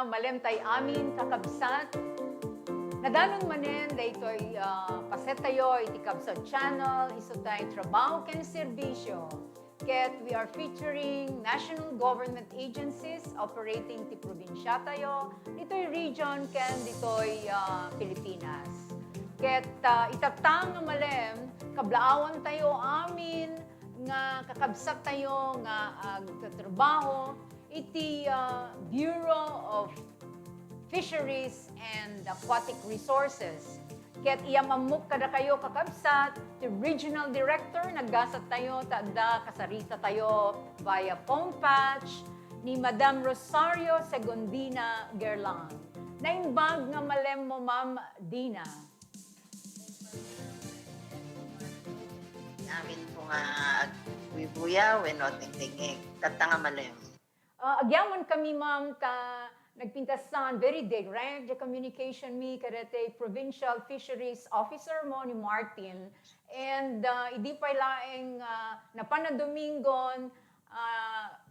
malem tay amin kakabsat. Nadanon manen daytoy paset tayo iti Kabsat channel iso tay trabaho ken serbisyo. Ket we are featuring national government agencies operating ti probinsya tayo, ditoy region ken ditoy Pilipinas. Ket itatang nga malem kablaawan tayo amin nga kakabsat tayo nga agtatrabaho iti Bureau of Fisheries and Aquatic Resources. Ket iyamamok kada kayo kakabsat, the regional director, naggasat tayo, tanda kasarita tayo via phone patch ni Madam Rosario Segundina Gerlang. Naimbag nga malem mo, Ma'am Dina. Namin po nga agbuya when not tingting tatanga malem. Agyaman kami, Ma'am, ta nagpintasan, very direct, the communication mi kadete provincial fisheries officer mo ni Martin. And hindi pa laing napanadomingon,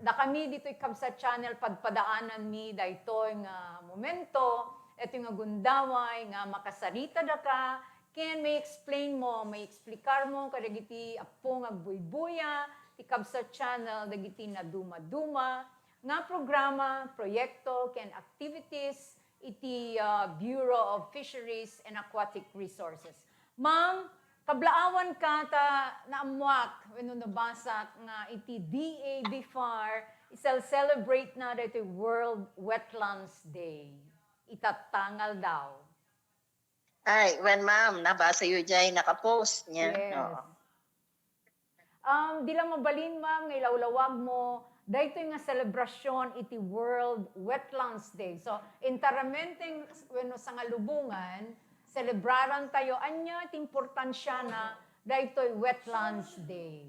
na kami dito Kabsat channel padpadaanan mi dayto nga momento, eto nga gundaway nga makasarita da ka, ken may explain mo, may explikar mo kadagiti apo nga buy-buya, ti Kabsat channel dagiti na duma-duma, nga programa, proyekto, ken activities iti Bureau of Fisheries and Aquatic Resources. Ma'am, kablaawan ka ta naamuak wenno nabasa nga iti DA-BFAR isal celebrate na dito World Wetlands Day. Itatangal daw. Ay, when ma'am, nabasa yun dyan, nakapost niya. Yes. Oo. Di lang mabalin, ma'am, nga ilawlawag mo, dahito nga selebrasyon iti World Wetlands Day. So, intaramenteng bueno, sa nga lubungan, celebraran tayo, anya iti importansya na dahito'y Wetlands Day.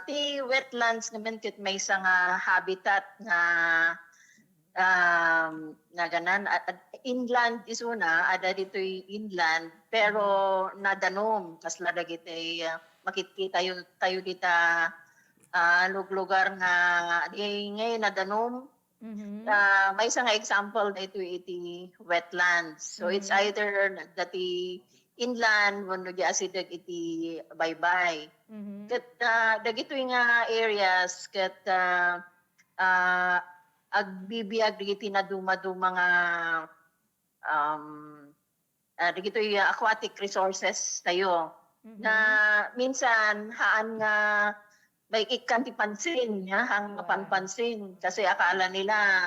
Ti wetlands naman kit may isang habitat na ganan. Inland is una, ada dito'y inland, pero nadanom, kasla dagiti makikita tayo dita lugar nga di ngayon nadanom. May isang example na ito iti wetlands. So it's either dati inland wano di asidag iti baybay. Ket dagito nga areas ket agbibiyag dagiti na duma-duma nga dagito aquatic resources tayo. Na minsan haan nga may ikan ti pansin, hang mapanpansin. Kasi akala nila,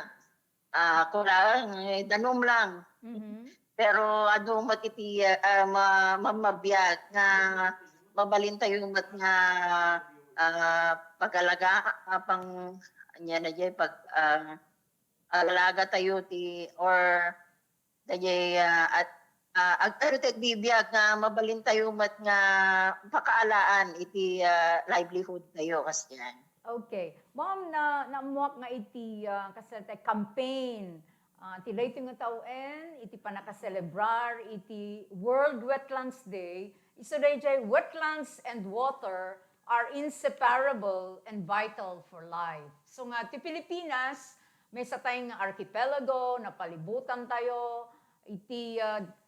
kurang, danom lang. Pero ano matiti, mamabiyag na mabalin tayo mat nga pag-alaga, pang, anya na dyan, alaga tayo ti, or, dyan, bibiyag nga mabalin tayo mat nga pakaalaan iti livelihood tayo kasi yan. Okay. Ma'am, naamuak nga iti kasi campaign. Tilay ito nga taon, iti panakaselebrar, iti World Wetlands Day. Iso dayjay, wetlands and water are inseparable and vital for life. So nga, ti Pilipinas, may sa tayong archipelago, napalibutan tayo, iti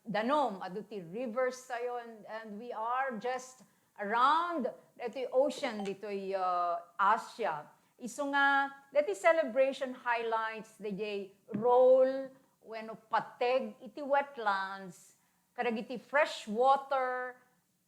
danom, aduti rivers tayo, and we are just around iti ocean dito'y Asia. Iso nga, dati celebration highlights the role when pateg iti wetlands, kadag iti fresh water,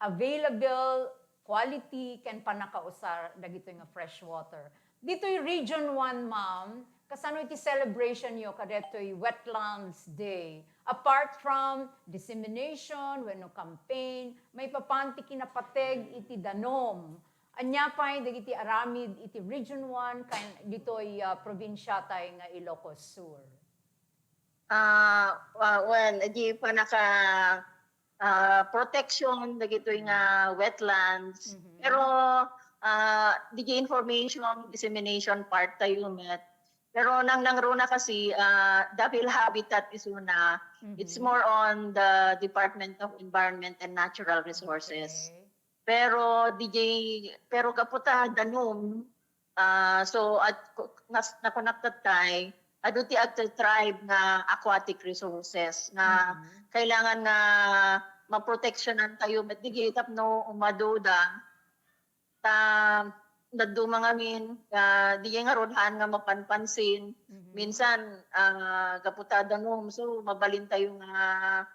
available, quality, ken panakausar, dagito nga fresh water. Dito'y Region 1, ma'am, kasano iti celebration nyo kadeto'y Wetlands Day. Apart from dissemination, when no campaign, may papanti kinapateg iti danom. Anya pa'y dagiti aramid iti Region 1, kan dito'y probinsya tayo nga Ilocos Sur. Di pa protection dagito'y nga wetlands. Pero di information, dissemination part tayo met. Pero nangruna kasi dahil habitat is una, it's more on the Department of Environment and Natural Resources. Okay. Pero kaputa danom, so at nakonektat tayo, adto ti agto tribe nga aquatic resources nga kailangan nga maproteksyonan tayo madigit tapno umaduda ta nagdumangamin di nga rodhan nga mapanpansin minsan kaputada no so mabalin tayo nga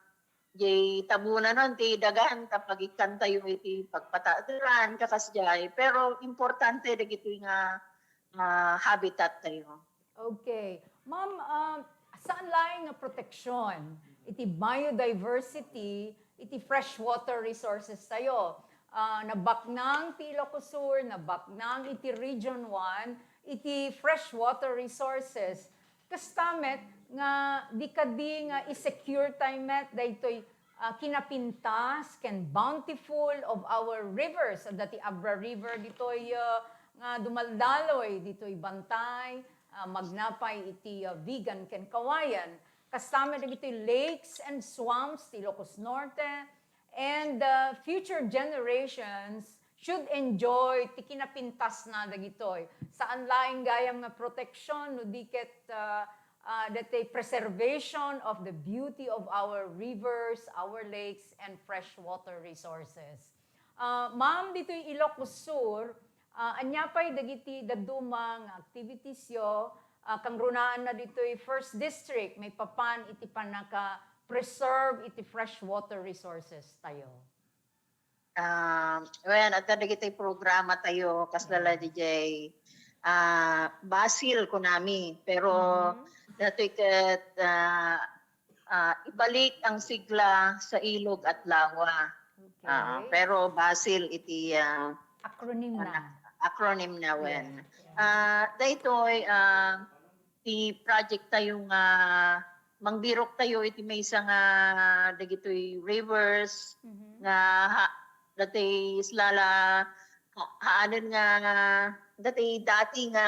jay tabunan nun ti dagan tapag ikan tayo iti pagpataturan kakasjay pero importante dagito nga habitat tayo. Okay. Ma'am, saan laing nga proteksyon? Iti biodiversity, iti freshwater resources tayo. Nabaknang ti Ilocos Sur, nabaknang iti Region 1, iti freshwater resources. Kastamet nga di kadi nga i-secure tayo met daytoy kinapintas ken bountiful of our rivers. Dati Abra River ditoy nga dumaldaloy ditoy Bantay, magnapay iti Vigan ken Kawayan. Kasama na iti lakes and swamps ti Ilocos Norte, and future generations should enjoy ti kinapintas na dagitoy. Saan laing gayam nga protection no diket dati preservation of the beauty of our rivers, our lakes and freshwater resources. Ma'am ditoy Ilocos Sur, anyapay dagiti dadumang activities yo, kang runaan na dito'y first district, may papan iti panaka-preserve iti freshwater resources tayo. Well, at dagiti programa tayo, kaslala DJ, basil ko nami, pero dato'y kat ibalik ang sigla sa ilog at lawa. Okay. Pero basil iti Acronym na. acronym na wen. Yeah. Daytoy ti project tayo nga mangbirok tayo iti may isa nga dagitoy rivers nga dati islala haanan nga dati nga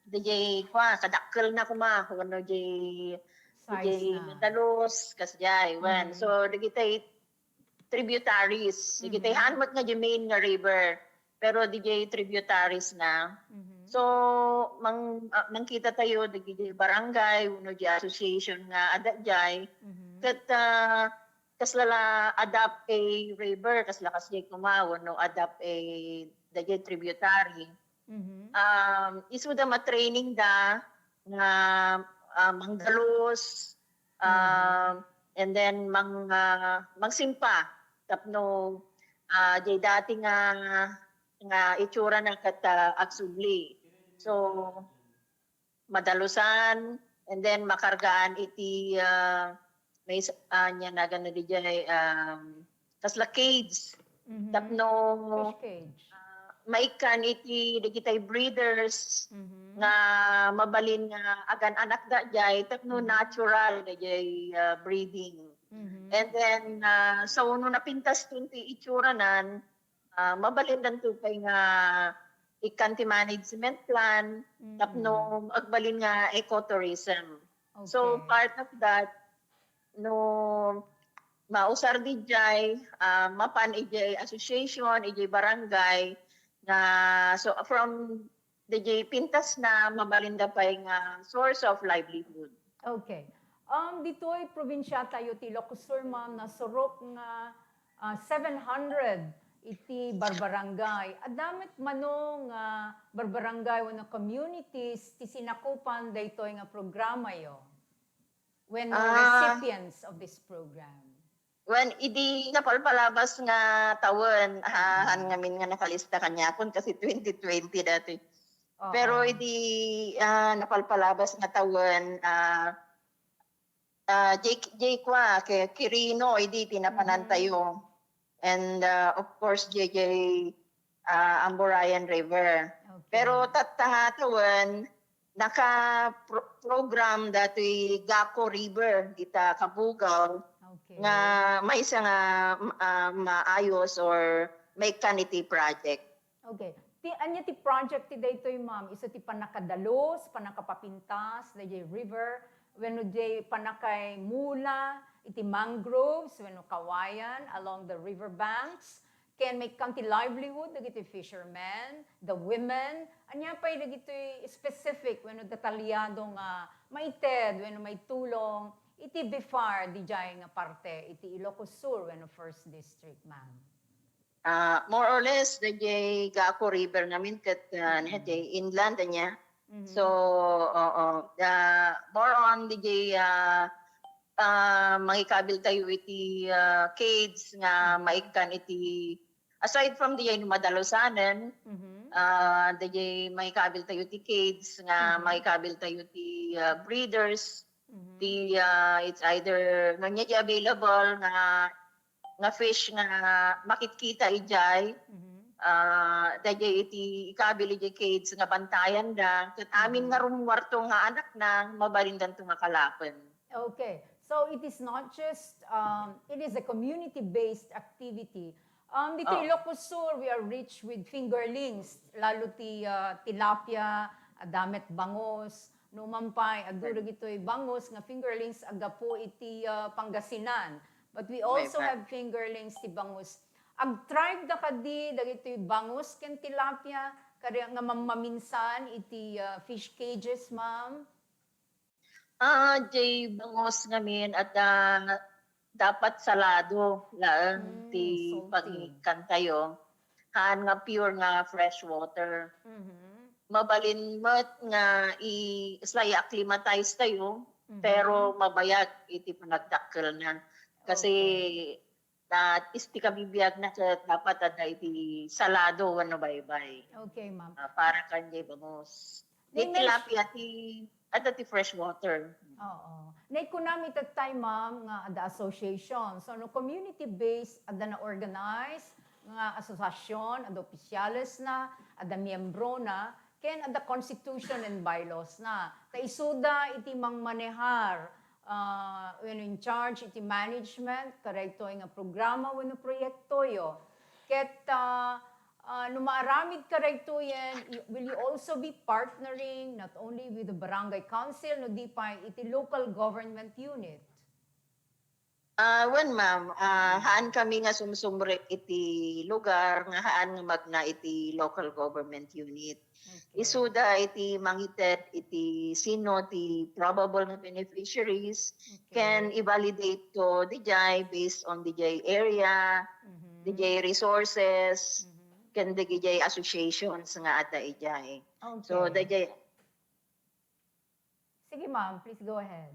DJ kwa kadakkel na kuma kuno DJ Dalos kasjay wen. So dagitoy tributaries. Dagitoy hanmat nga di main nga river pero DJ tributaries na. So, mangkita tayo, di barangay, uno di association nga adadjay, kat kaslala adapt a river, kasla kasjay kumaw, no, adapt a dajay tributary. Isu da matraining da, nga mangdalos, and then magsimpa, tapno, jay dati nga itsura ng agsubli. So, madalusan, and then makargaan iti, may niya na gano'n di dyan, kasla cage. Tapno, Fish cage. maikan iti, di kita'y breeders, nga mabalin nga agan anak da jay, tapno natural da jay breeding. And then, sa uno napintas tunti itsuranan, mabalin dan tupay nga ikanti management plan, tapno agbalin nga ecotourism. Okay. So part of that, no mausar di jay, mapan ijay association, ijay barangay, na so from the jay pintas na mabalin da pay nga source of livelihood. Okay. Dito'y probinsya tayo ti Ilocos Sur, ma'am, na surok nga 700 iti barbarangay. Adamit manong barbarangay wano communities ti sinakupan daytoy nga programa yo. When recipients of this program. When idi napalpalabas nga tawon, han ngamin nga nakalista kanya kun kasi 2020 dati. Pero idi napalpalabas nga tawon Jake kwa kay Quirino idi tinapanan tayo. And of course JJ Amburayan River. Okay. Pero tatangatawan naka-program dati Gaco River kita Kabugaw nga may isa nga maayos or may kaniti project. Okay. Anya ti project ti daytoy, ma'am, isa ti panakadalos, panakapapintas dayjay river, wenno jay panakay mula iti mangroves wenno kawayan along the river banks, can make kanti livelihood dagiti fishermen, the women, anya pay dagiti specific wenno detalyado nga maited wenno may tulong iti BIFAR di jay nga parte iti Ilocos Sur wenno first district, ma'am. More or less, the Gaco River namin kat inland niya. So, more on the mangikabil tayo iti cades nga maikan iti aside from the madalosanan, the mangikabil tayo iti cades nga mangikabil tayo iti breeders. It's either nangyay available nga fish nga makikita ijay. Dahil iti ikabili di kids nga bantayan da. Kat amin nga rumwarto nga anak na mabarindan to nga kalapan. Okay. So it is not just, it is a community-based activity. Dito Ilocos Sur, we are rich with fingerlings, lalo ti tilapia, damet bangos, numampay, agdurag ito'y bangos nga fingerlings, agapo iti Pangasinan. But we also have fingerlings ti bangus. Ag-tribe da kadi dagitoy bangus ken tilapia kaya nga maminsan iti fish cages, ma'am. Jay bangos ngamin at dapat salado lang ti pagkantayo. Haan nga pure nga fresh water. Mabalin mat nga islay acclimatize tayo pero mabayag iti panagdakkel na. Kasi isti kabibiyag na sa dapat ada iti salado wano baybay. Okay, ma'am. Para kanjay bangos. Di tilapia ti fresh water. Oo. Naikunami tat time, ma'am, nga ada association. So, no community-based, ada na-organize, nga asosasyon, ada opisyales na, ada miyembro na, ken ada constitution and bylaws na. Taisuda iti mangmanehar, when in charge iti management, karayto nga programa, when proyekto yo. Ket, numaaramid karayto yan, will you also be partnering not only with the barangay council, no di pa iti local government unit? Wen ma'am, haan kami nga sumsumrek iti lugar, nga haan nga magna iti local government unit. Okay. Isuda iti mangited iti sino ti probable nga beneficiaries can i-validate to dijay based on dijay area, dijay resources, can dijay associations nga ata ijay. Okay. So dijay. Sige ma'am, please go ahead.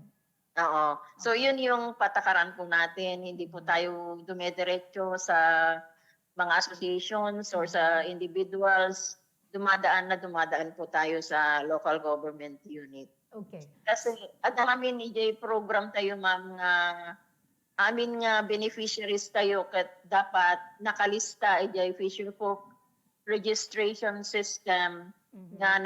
Oo. So yun yung patakaran po natin. Hindi po tayo dumediretso sa mga associations or sa individuals. Dumadaan po tayo sa local government unit. Okay. Kasi at namin EJ program tayo ma'am nga amin nga beneficiaries tayo kat dapat nakalista EJ Fisher Folk registration system nga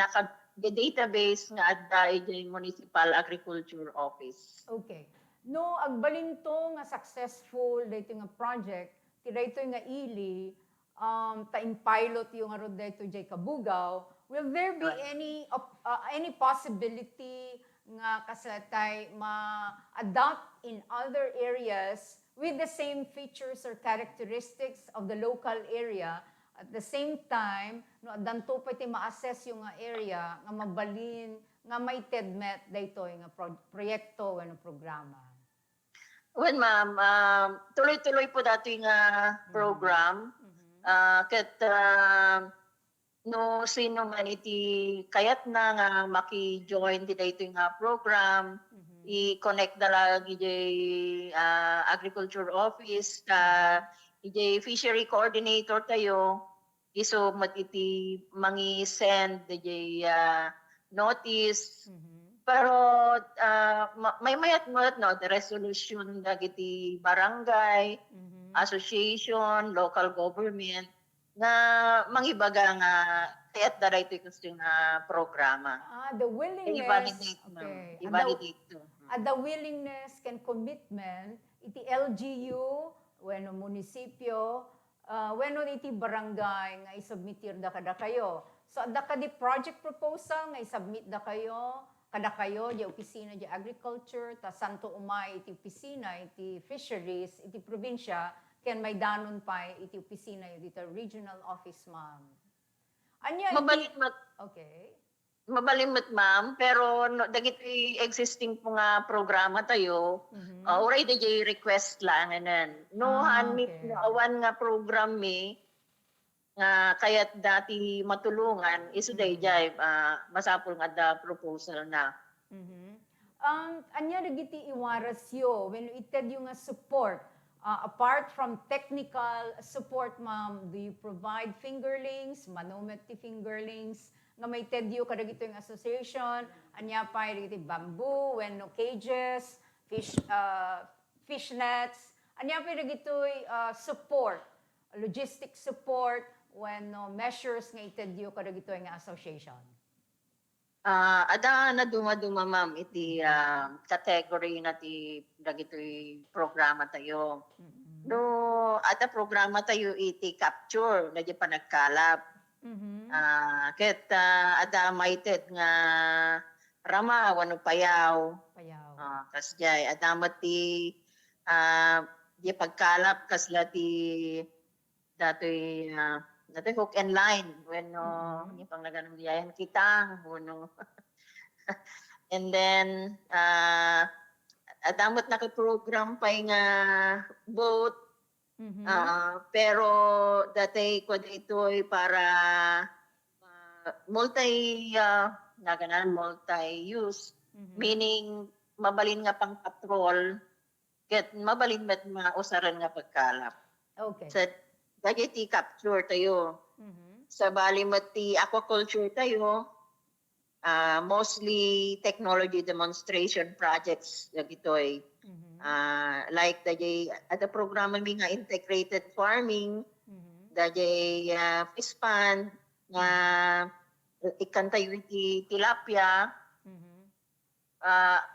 database nga adda EJ Municipal Agriculture Office. Okay. No agbalinto nga successful dito nga project, dito nga ili taing pilot yung arod dito jay Kabugaw, will there be any possibility nga kasatay ma-adopt in other areas with the same features or characteristics of the local area? At the same time, no, danto pa iti ma-assess yung nga area nga mabalin nga may TEDMET dito nga proyekto o programa. Well, ma'am, tuloy-tuloy po dati nga program. Kat no sino man iti kayat na nga maki-join di dito nga program, i-connect na lang iti agriculture office, iti fishery coordinator tayo, iso iti mangi-send iti notice. Pero may mayat-mayat no, the resolution dagiti barangay, association, local government, na mangibaga nga kaya't daray ito yung programa. The willingness, I-validate okay. I-validate to. The willingness can commitment, iti LGU, weno munisipyo, weno iti barangay, nga isubmitir da kada kayo. So, da kadi project proposal, nga isubmit da kayo, kada kayo, di opisina di agriculture, ta santo umay iti opisina, iti fisheries, iti probinsya, ken may danon pa iti opisina yu dito regional office ma'am. Anya Mabalimot, okay. mabalimot ma'am, pero no, dagiti existing po nga programa tayo, Mhm. already jay request lang anan. No, hanmi, Okay. no, awan nga program mi, nga kayat dati matulungan, iso day jay, masapul nga da proposal na. Mhm. Anya dagiti iwaras yo when ited yung nga support apart from technical support ma'am, do you provide fingerlings, manomet ti fingerlings nga may tedyo kadagito yung association, anya pa dagiti bamboo, when no cages, fish nets, anya pa dagito support, logistic support when no measures nga itedyo kadagito yung association. Ada na duma-duma ma'am iti category na ti dagitoy programa tayo. Mhm. No, ada programa tayo iti capture na di pa nagkalap. Mhm. Ket ada maited nga rama wano payaw. Payaw. Kas jay ada mati di pagkalap kasla ti datoy datoy hook and line when Mhm. di pang naganong diyayan kitang no. And then adamot naka-program pa nga boat. Mhm. Pero dati ko dito'y para multi-use. Mhm. Meaning, mabalin nga pang patrol, ket mabalin met mausaran nga pagkalap. Okay. Sa dagiti capture tayo. Mhm. Sa balimat ti aquaculture tayo, mostly technology demonstration projects dagitoy. Mhm. Like at the program mi nga integrated farming, Mhm. dajay fish pond nga ikan tayo iti tilapia. Mhm.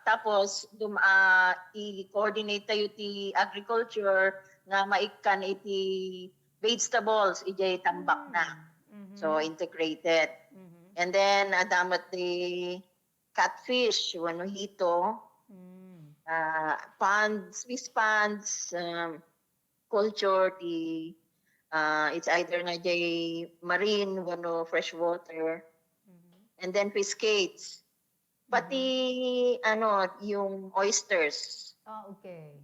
Tapos i-coordinate tayo ti agriculture nga maikan iti vegetables ijay tambak na. Mhm. So integrated. Mhm. And then adamat ti catfish, wano hito, Mhm. ponds, fish ponds, culture, it's either nga jay marine, wano freshwater, Mhm. and then piscates. Pati, yung oysters. Okay.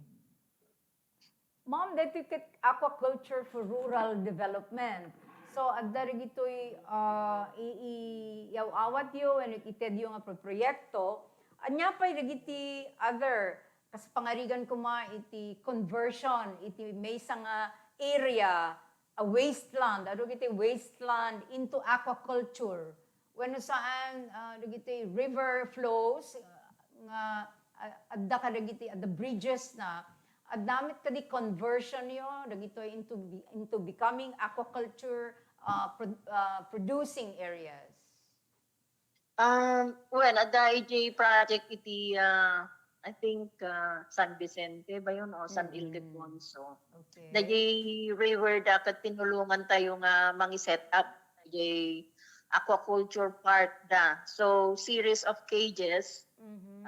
Ma'am, dito ket aquaculture for rural development. So, adda rin ito'y iawat yo, and ited yung proyekto. Anya pa iti other, kas pangarigan ko iti conversion, iti may nga area, a wasteland, ano iti wasteland into aquaculture. When saan, iti river flows, nga adda ka dagiti at the bridges na damit ka di conversion yo dagito into becoming aquaculture producing areas. Well, ada IJ project iti I think San Vicente ba yun o San Ildefonso. Okay. Dajay river dapat tinulungan tayo nga mangi-set up dajay aquaculture park da. So series of cages Mhm.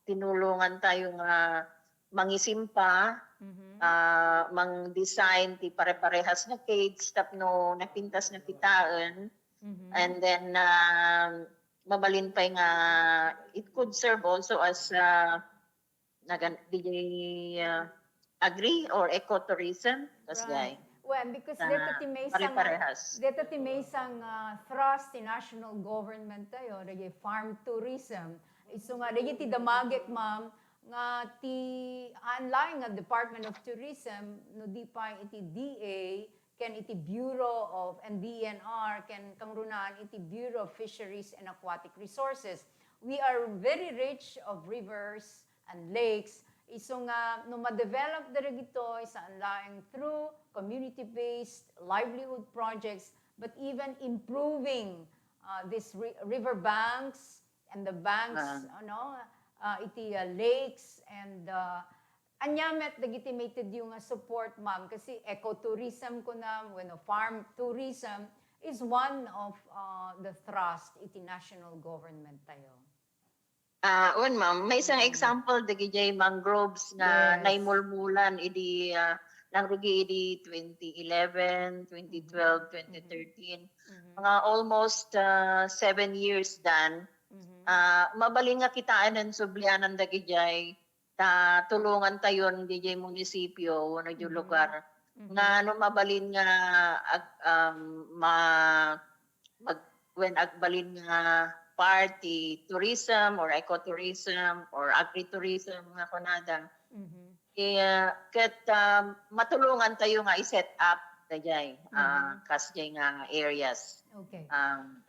tinulungan tayo nga mangisimpa, Mhm. mang-design ti pare-parehas na cage tapno napintas na pitaan. Mhm. And then mabalin pa nga it could serve also as agri or ecotourism kasgay. Well, because Pare-parehas. dito ti may thrust ti national government tayo, dagi farm tourism. Iso nga, dagi ti damagek, ma'am, nga ti online nga Department of Tourism, no di pa iti DA, ken iti Bureau of and DNR, ken kangrunan iti Bureau of Fisheries and Aquatic Resources. We are very rich of rivers and lakes. Iso nga, no ma-develop dara gito, isaan laing through community-based livelihood projects, but even improving these river banks and the banks, iti lakes and anyamet legitimated yung support, ma'am, kasi ecotourism ko na, farm tourism is one of the thrust iti national government tayo. On ma'am, may isang example dagiti mangroves nga Yes. naimulmulan idi lang rugi idi 2011, 2012, 2013. Mga almost 7 years dan. Mabalin nga kitaan ng sublianan dagijay ta tulungan tayon dijay munisipyo na di lugar nga no mabalin nga mag when agbalin nga party tourism or ecotourism or agritourism nga kunada ket matulungan tayo nga i-set up dajay kasjay nga areas. Okay. Um,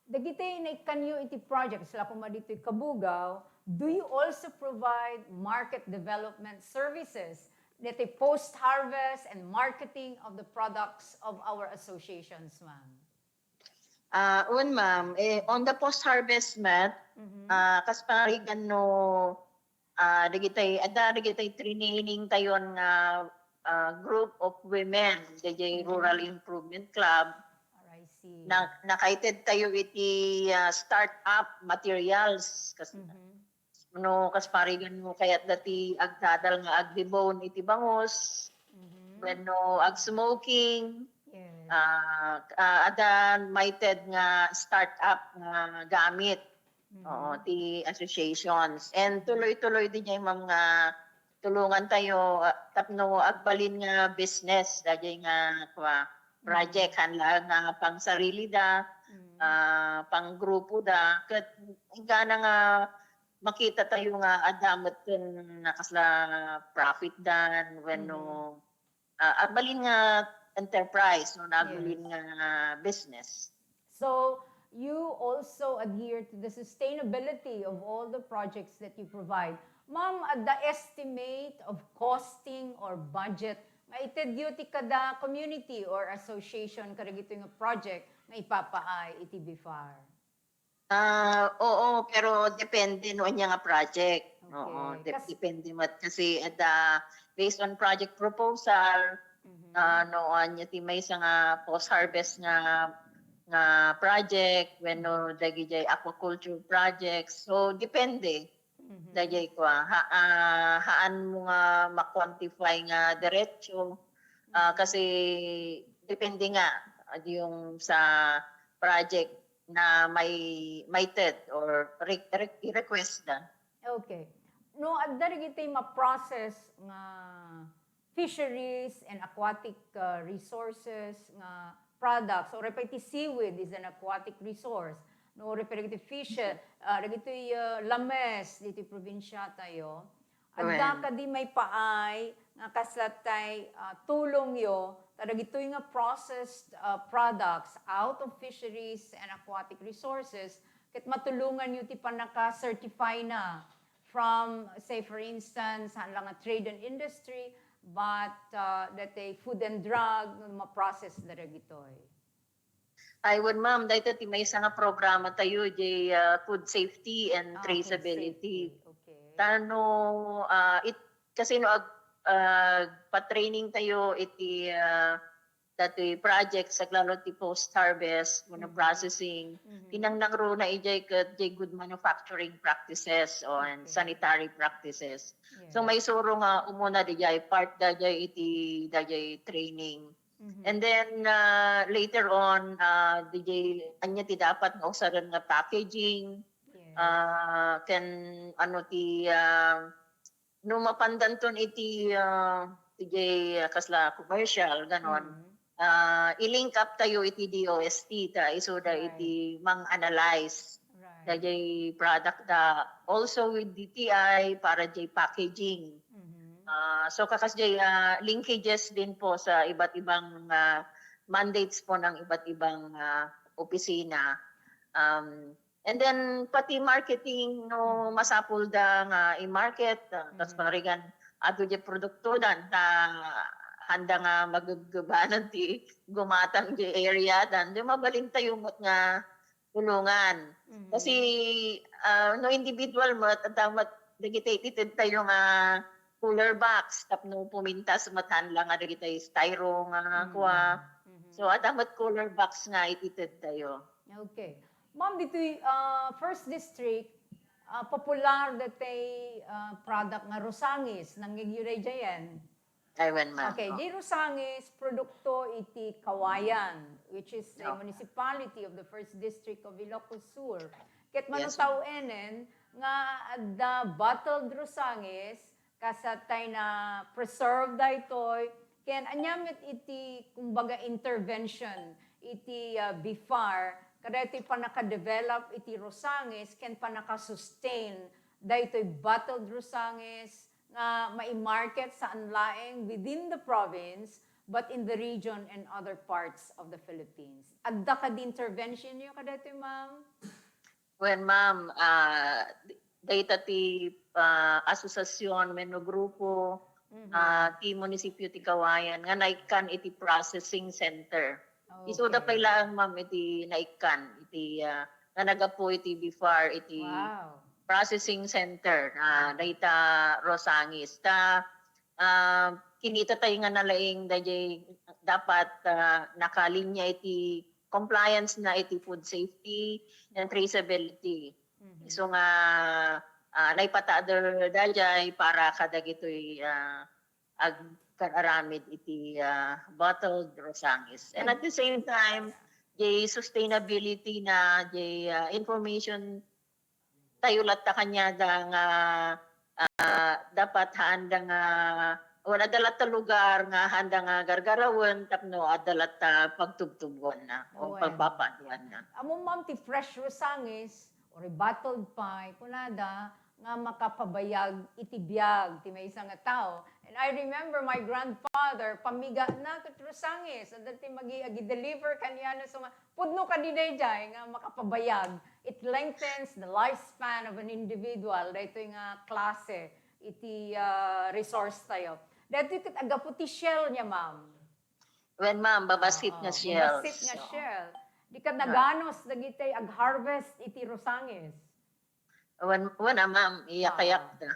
Dagiti na kanyo iti project sila kuma dito Kabugaw, do you also provide market development services that post-harvest and marketing of the products of our associations, ma'am? Ma'am, on the post-harvest mat, kas parigan no, digitay training tayon nga group of women, DJ Rural Improvement Club, I see. nakaited tayo iti startup materials, kasi no, kas parigan mo kayat dati agdadal nga agbibon iti bangos, when no, ag-smoking, Yes. adan maited nga startup nga gamit ti associations and tuloy-tuloy din yung mga tulungan tayo tapno agbalin nga business dahil nga project hanla nga pang sarili da pang grupo da ket gana nga makita tayo nga adamot ken nakasla profit dan when no agbalin nga enterprise no nagulin nga business. So you also adhere to the sustainability of all the projects that you provide. Ma'am, at the estimate of costing or budget, nga ited ti kada community or association kada gito nga project nga ipapaay iti BIFAR. Oo, pero depende no niya nga project. Oo, Okay. depende mat kasi based on project proposal no anya ti may isa nga post-harvest nga project when no dagijay aquaculture projects. So depende. Dagay ko haan mo nga ma-quantify nga diretso kasi depende nga yung sa project na may TED or request na. Okay. No, at darigitay ma-process nga fisheries and aquatic resources nga products or repeti seaweed is an aquatic resource. No, repeti fish, dagitoy lames dito probinsya tayo. At daka di may paay nga kaslatay tulong yo dagitoy nga processed products out of fisheries and aquatic resources ket matulungan yo ti panaka-certify na from, say, for instance, hanlang a trade and industry, but that a food and drug, ma-process na gitoy. I would ma'am, dahil ti may isa nga programa tayo, food safety and traceability. Okay. Tano, kasi no, pa-training tayo iti dati project sa klaro ti post-harvest, processing, tinangnang ro na ijay good manufacturing practices and sanitary practices. Yeah. So may suro nga umuna dijay part dajay iti dajay training. And then later on dijay anya ti dapat nga usaran nga packaging, can ano ti no mapandanton iti dijay kasla commercial ganon. I-link up tayo iti DOST ta isuda iti mang-analyze dajay product da also with DTI para jay packaging. So kakas jay linkages din po sa iba't ibang mandates po ng iba't ibang opisina. And then pati marketing no masapul da nga i-market tas parigan ato jay produkto dan ta handa nga maggubanan ti gumatang di area dan di mabalin tayo mo't nga tulungan. Kasi no individual mo't at damat digitated tayo nga cooler box tapno pumintas matan lang nga digitay styro nga kuha. So at damat cooler box nga itited tayo. Okay. Ma'am, dito first district, popular datay product nga Rosangis, nangyayuray jayan. Aywan, ma'am. Okay, Oh. di Rosangis, produkto iti Kawayan, which is a Okay. municipality of the 1st District of Ilocos Sur. Ket Yes, manutaw enen, nga the bottled Rosangis, kasatay na preserved daytoy, ken anyamit iti, kumbaga, intervention, iti BIFAR, kada iti panaka-develop iti Rosangis, ken panaka-sustain, daytoy bottled Rosangis, nga mai-market sa laeng within the province but in the region and other parts of the Philippines. Adda ka di intervention niyo kadto, ma'am? When ma'am, data ti asosasyon wenno grupo ti munisipyo ti Kawayan nga naikan iti processing center. Iso da pay lang ma'am iti naikan iti nga nagapo iti BIFAR iti Wow. processing center data Rosangis ta kinita tayo nga nalaing dayjay dapat nakalinya iti compliance na iti food safety and traceability. So nga naipatader dayjay para kadagitoy ag kararamid iti bottled Rosangis. And at the same time, jay sustainability na jay information tayo latta kanya nga dapat handa nga wala dalat ta lugar nga handa nga gargarawan tapno adalat ta pagtubtubuan na o Well. pagpapaduan na. Amo, ma'am, ti fresh Rosangis or bottled pie, kunada nga makapabayag iti biyag ti may isang nga tao. And I remember my grandfather pamiga na ket Rosangis and dati magi-deliver kanya na so pudno ka di dayjay nga makapabayag. It lengthens the lifespan of an individual. Dito nga klase iti resource tayo. Dito ket agaputi shell niya, ma'am. When ma'am babasit nga shells. Babasit nga shell. Di ka naganos dagitay ag-harvest iti Rosangis. When ma'am iyak-ayak na.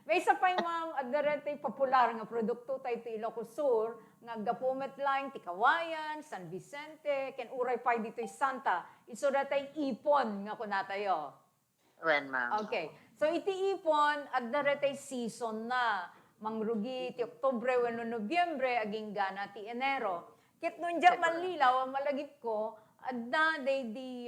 May isa pa yung mga adaretay popular nga produkto tayo iti Ilocos Sur, nga gapumet lang ti Kawayan, San Vicente, ken uray pa dito Santa. Iso datay ipon nga kunatayo. When ma'am. Okay. So iti ipon adaretay season na. Mangrugi ti Oktubre wenno Nobyembre aging gana ti Enero. Ket nun dyan manlilaw ang malagip ko, adda day di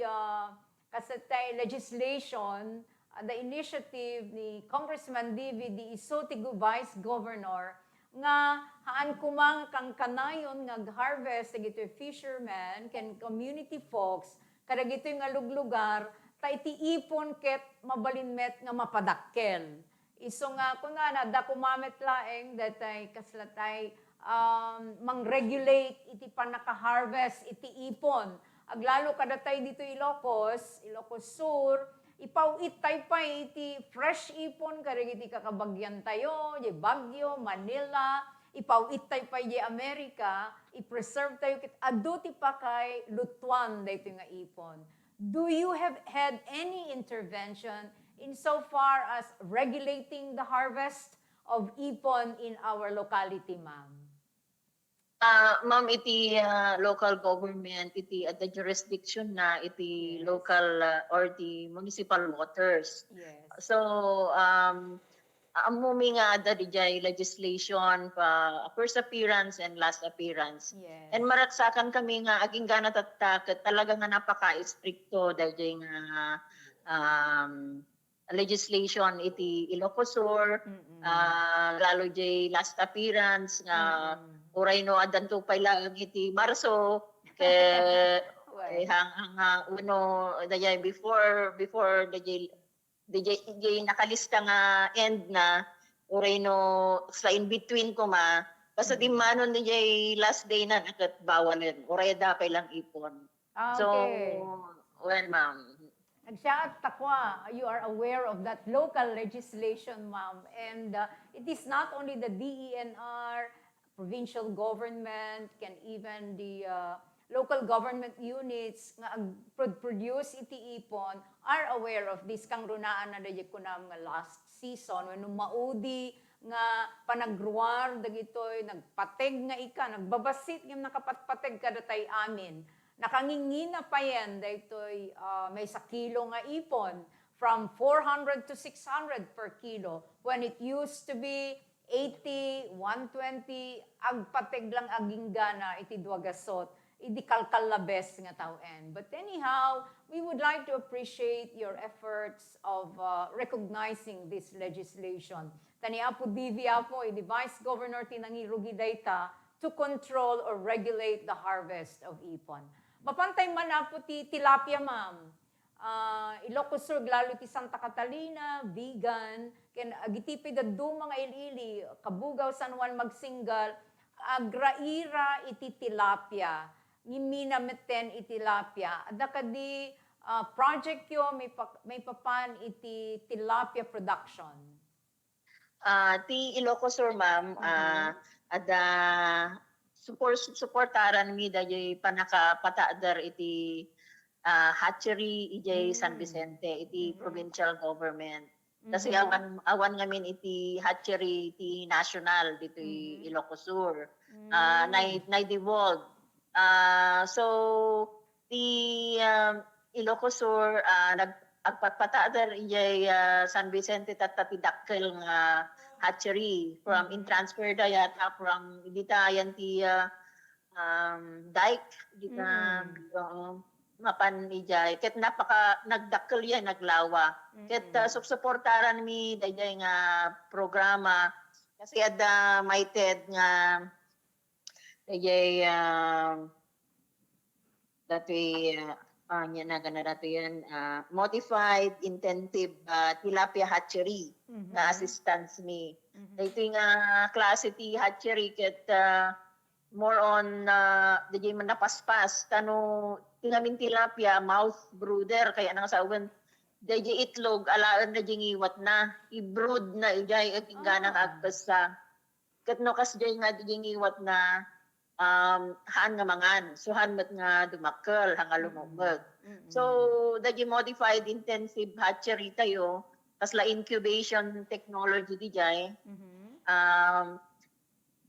kasatay legislation, the initiative ni Congressman D.V.D. Isotigo Vice Governor, nga haan kumang kang kanayon nga harvest ito fishermen ken community folks kada gito nga luglugar ta iti ipon ket mabalinmet nga mapadakkel. Iso nga kun nga nada kumamet laeng datay kaslatay mang-regulate iti panaka-harvest iti ipon. Aglalo kadatay dito Ilocos Sur, ipawit tayo pa iti fresh ipon, karig iti kakabagyan tayo, di Baguio, Manila, ipawit tayo pa di Amerika, i-preserve tayo, kit adu ti pa kay lutuan dito nga ipon. Do you have had any intervention in so far as regulating the harvest of ipon in our locality, ma'am? Ma'am, iti local government, iti at the jurisdiction na iti local or the municipal waters. Yes. So, amumi nga ada dijay legislation pa first appearance and last appearance. Yes. And maraksakan kami nga aging gana tatak talaga nga napaka-stricto dijay nga legislation iti Ilocos Sur, lalo jay last appearance nga uray no adanto pa lang iti Marso kay hang uno dayay before DJ nakalista nga end na uray no sa in between ko basta di manon DJ last day na nakat bawalan uray dapay lang ipon. Okay. So well ma'am, Nagsyaat takwa, you are aware of that local legislation, ma'am. And it is not only the DENR, provincial government, can even the local government units nga produce iti ipon are aware of this kang runaan na dayag ko na nga last season when maudi nga panagruar dagitoy nagpateg nga ika nagbabasit nga nakapatpateg kada tay amin nakangingina pa yan daytoy may sa kilo nga ipon from 400 to 600 per kilo when it used to be 80, 120, agpateg lang aging gana iti duagasot, iti kalkalabes nga tawen. But anyhow, we would like to appreciate your efforts of recognizing this legislation. Tani Apo Divi Apo, the Vice Governor Tinangirugi Dayta, to control or regulate the harvest of ipon. Mapantay man Apo ti tilapia, ma'am. Ilocos Sur, lalo ti Santa Catalina, vegan, ken agitipi da do mga ilili, Kabugaw, San Juan, Magsingal, agraira iti tilapia, ngimina meten iti tilapia. Ada kadi project yo may papan iti tilapia production. Ti Ilocos Sur, ma'am, ada supportaran mi da jay panakapataadar iti hatchery ijay San Vicente, iti provincial government. Kasi awan ngamin iti hatchery iti national dito Ilocos Sur. Na-devolve. So, ti Ilocos Sur, agpataadar ijay San Vicente tatati dakkel nga hatchery from in transfer dayata from dita yan ti dike dita mapan ijay ket napaka nagdakkel yan naglawa ket suportaran mi dayjay nga programa kasi adda maited nga dayjay dati nya na ganarato yan modified intensive tilapia hatchery na assistance mi dito nga klase ti hatchery ket more on dayjay man napaspas tano tingamin tilapia mouth brooder kaya nang sawen dayjay itlog alaan na iwat na i-brood na ijay at ganang agpasa ket no kas jay nga dayjay iwat na haan nga mangan so han met nga dumakkel hanga lumumeg so dayjay modified intensive hatchery tayo kasla incubation technology dijay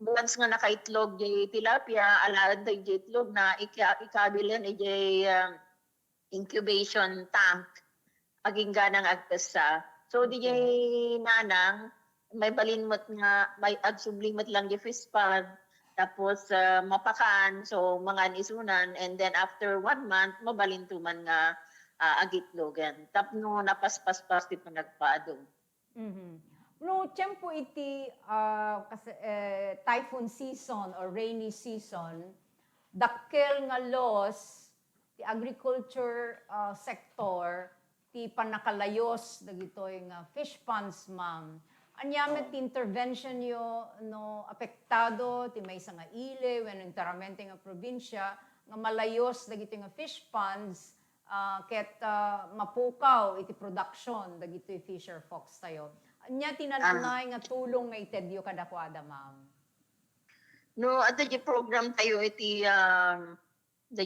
once nga nakaitlog jay tilapia alaan dayjay itlog na ikabilan ijay incubation tank aging ganang agpasa so dijay nanang may balinmot nga may agsublimot lang di fish pond tapos mapakan so mga isunan and then after 1 month mabalintuman nga agitlogan tapno napaspas-pas ti panagpaadong. No, tiyempo iti typhoon season or rainy season, dakkel nga loss ti agriculture sector ti panakalayos dagitoy nga fish ponds, ma'am. Anyamet ti intervention yo no apektado ti maysa nga ile wenno enteramente nga probinsya nga malayos dagitoy nga fish ponds ket mapukaw iti production dagitoy fisher folks tayo. Anya tinananay nga tulong nga itedyo kadakwada, ma'am. No, at the program tayo iti the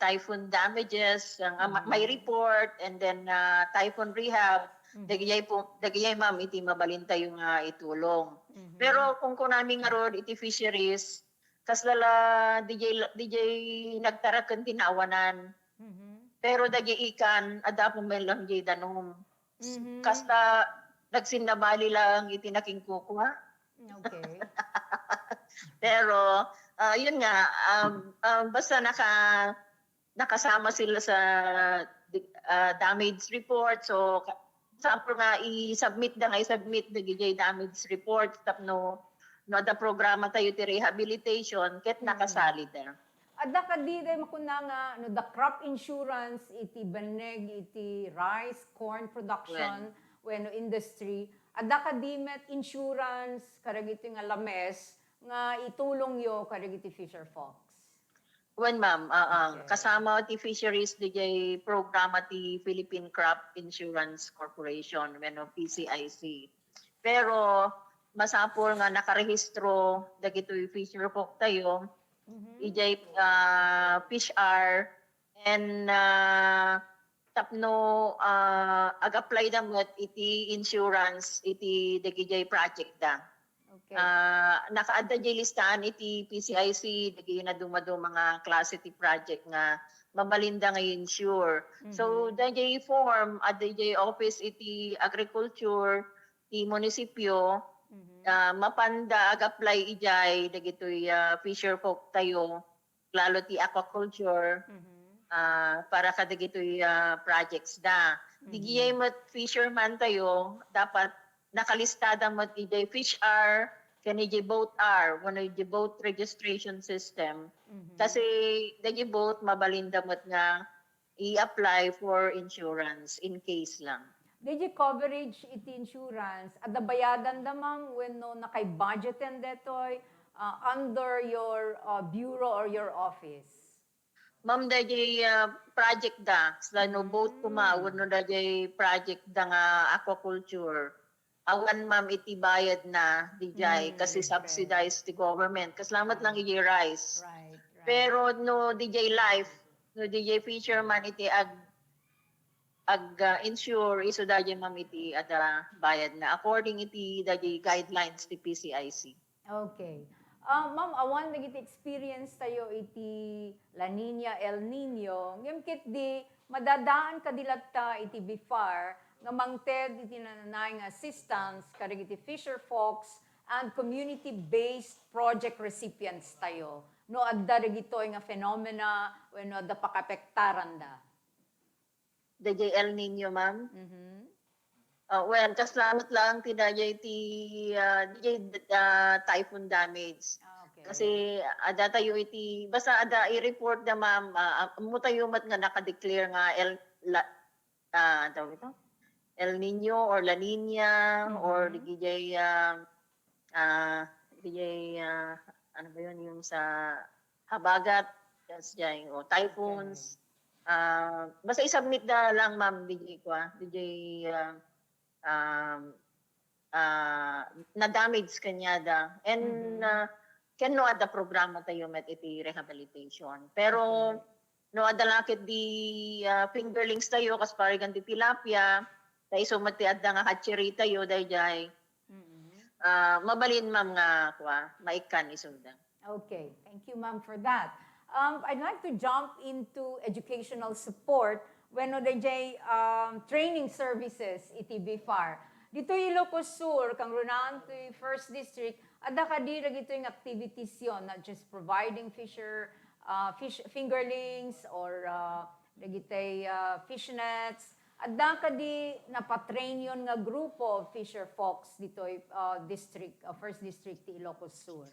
typhoon damages, may report and then typhoon rehab. Dagiyay ma'am iti mabalin tayo nga itulong. Pero kung kunami nga rod iti fisheries, kaslala DJ nagtarakan tinawanan. Pero dagiyay ikan ada po may lang jay danom. Kasla nagsinabali lang iti naking kukuha. Okay. Pero yun nga basta nakasama sila sa damage report so sample nga i-submit the damage report tapno no da programa tayo ti rehabilitation ket nakasali da. Adda kadi day makuna nga no the crop insurance iti baneg iti rice corn production wenno industry adda kadi met insurance karagiti nga lames nga itulong yo karagiti fisher folks. When ma'am, kasama ti fisheries DJ programa ti Philippine Crop Insurance Corporation, bueno, PCIC. Pero masapol nga nakarehistro dagitoy fisher folk tayo, DJ Fish R and tapno ag-apply damot iti insurance iti dagijay project da. Okay. Nakaadda jay listahan iti PCIC dagiti na dumado mga klase ti project nga mamalinda nga insure. So dagiti form adda jay office iti agriculture ti munisipyo mapanda ag-apply ijay dagitoy fisher folk tayo lalo ti aquaculture para kadagitoy projects da. Digiyay mat fisherman tayo dapat nakalistada mat ijay fish R kani jay boat R wano jay boat registration system kasi dagiti boat mabalinda mat nga i-apply for insurance in case lang. Did coverage iti insurance at the bayadan damang when no nakay-budgeten detoy under your bureau or your office? Ma'am, dajay project da. Sila no boat kumawon no dajay project da nga aquaculture. Awan ma'am iti bayad na dijay kasi subsidized the government. Kasalamat lang iti rice. Right. Pero no DJ life, no DJ fisherman iti insure iso dajay ma'am iti ada bayad na according iti dajay guidelines ti PCIC. Okay. Ma'am, awan nagiti experience tayo iti La Nina, El Nino. Ngem kit di madadaan kadilatta iti BIFAR nga mangted iti nanay nga assistance kadig iti fisher folks and community-based project recipients tayo. No adda dagitoy nga phenomena wenno adda pakapektaran da. DJ El Nino, ma'am. Well, kasalamat lang tinajay DJ typhoon damage. Okay. Kasi ada tayo iti basta ada i-report na ma'am mo tayo mat nga naka-declare nga tawag ito? El Nino or La Nina or DJ ano ba yun yung sa habagat o typhoons. Basta i-submit na lang ma'am DJ ko na-damage kanya da. And no ada programa tayo met iti rehabilitation. Pero no ada lakit di fingerlings tayo kas parigan ti tilapia tayo sumati adda nga hatchery tayo dayjay. Mabalin ma'am nga maikan isuda. Okay, thank you ma'am for that. I'd like to jump into educational support when DJ training services iti BIFAR. Dito Ilocos Sur, kang runaan to first district, ada kadira dito yung activities yon, not just providing fish fingerlings or dagitay fish nets. Ada kadi napatrain yon nga grupo of fisher folks dito district, first district ti Ilocos Sur.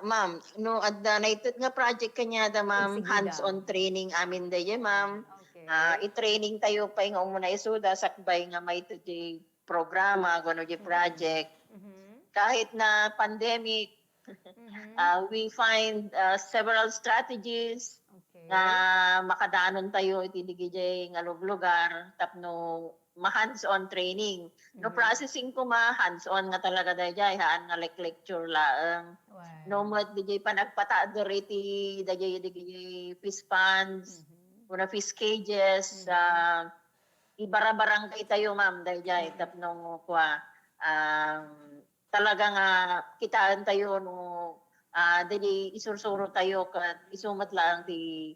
Ma'am, no adda na ito nga project kanya da ma'am, hands-on training amin daye ma'am. Okay. I-training tayo pa nga muna isuda sakbay nga may ito di programa, gano di project. Kahit na pandemic, we find several strategies na makadaanon tayo itidigijay nga lugar tapno ma-hands-on training. No processing ko hands-on nga talaga dayjay haan nga lecture laang. No mat dijay pa nagpataador iti dayjay fish ponds, una fish cages, ibarabarangay tayo ma'am dayjay tapno talaga nga kitaan tayo no dili isursuro tayo kat isumat lang di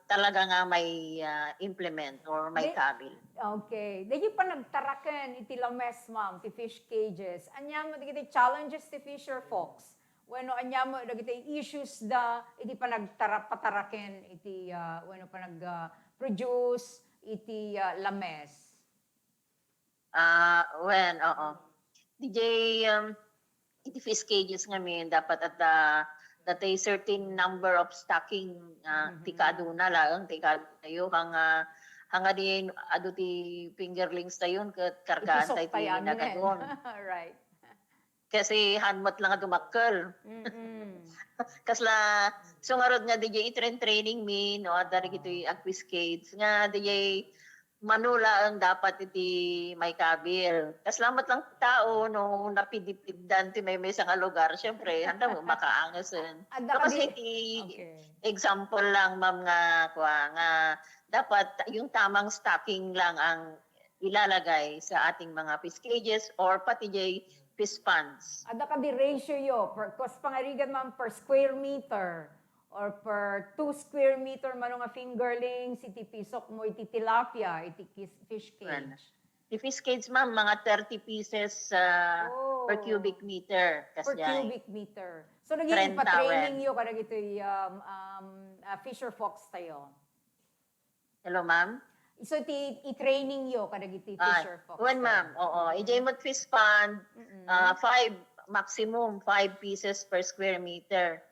talaga nga may implement or may kabil. Okay. Dili pa nagtaraken iti lames ma'am ti fish cages. Anya mo dagiti challenges ti fisher folks. Bueno anya mo dagiti issues da iti pa pataraken iti bueno pa produce iti lames. Oo. DJ iti fish cages ngamin dapat at that a certain number of stocking tikado na lang tikado tayo hanga din adu ti fingerlings tayon ket kargaan tayo ti nagadon. Right. Kasi hanmat lang dumakkel. Kasla sungarod nga DJ training mi no adda gitoy agpiscades nga DJ manula ang dapat iti may kabil. Kasalamat lang tao no napidipiddan ti may sa nga lugar. Syempre, handa mo makaangasan. Kasi iti example lang ma'am nga dapat yung tamang stocking lang ang ilalagay sa ating mga fish cages or pati jay fish ponds. Ada ka di ratio yo, per, kos pangarigan man per square meter or per 2 square meter man nga fingerlings, iti pisok mo, iti tilapia, iti fish Well, cage. the fish cage, ma'am, mga 30 pieces per Oh. cubic meter. Per Kasi cubic meter. So, naging 30 pa-training yo kada ito Fisher Fox tayo. hello, ma'am? So, i-training yo kada ito Ah, Fisher Fox. Wen, ma'am. Oo. Ijay mo fish pond, 5 pieces per square meter.